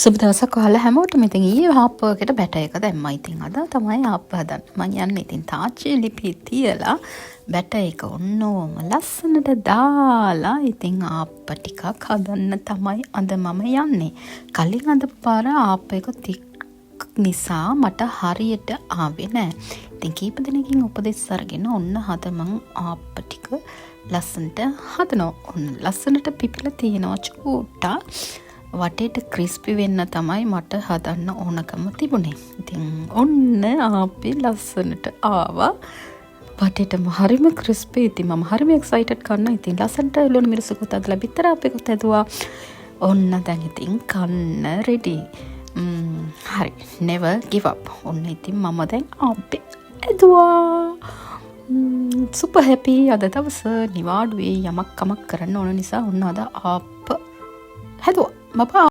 සුබ දවසක් ඔයාලා හැමෝටම. ඉතින් ඊයේ හාප් එකට බැටර් එක දැම්මා. ඉතින් අද තමයි හාප් හදන්න මම යන්නේ. ඉතින් තාච්චියේ ලිපි තියලා බැටර් එක ඔන්නෝම ලස්සනට දාලා ඉතින් ආප්ප ටිකක් හදන්න තමයි අද මම යන්නේ. කලින් අද පාර ආප්ප එක තික් නිසා මට හරියට ආවේ නෑ. ඉතින් කීප දිනකින් උපදෙස් අරගෙන ඔන්න හද මං ආප්ප ටික ලස්සනට හදනවා. ඔන්න ලස්සනට පිපිලා තියෙනවා චූට්ටා. වටේට ක්‍රිස්පි වෙන්න තමයි මට හදන්න ඕනකම තිබුණේ. ඉතින් ඔන්න ආප්පේ ලස්සනට ආවා. වටේටම හරිම ක්‍රිස්පි. ඉතින් මම හරිම එක්සයිටඩ් කරනවා. ඉතින් ලස්සනට ලුණු මිරිසකුත් අදලා බිත්තර ආප්පේකුත් ඇදුවා. ඔන්න දැන් ඉතින් කන්න රෙඩි. හරි. never give up. ඔන්න ඉතින් මම දැන් ආප්පේ ඇදුවා. super happy. අද දවස නිවාඩුවේ යමක් කමක් කරන්න ඕන නිසා ඔන්න අද ආප්ප හැදුවා. Bye-bye.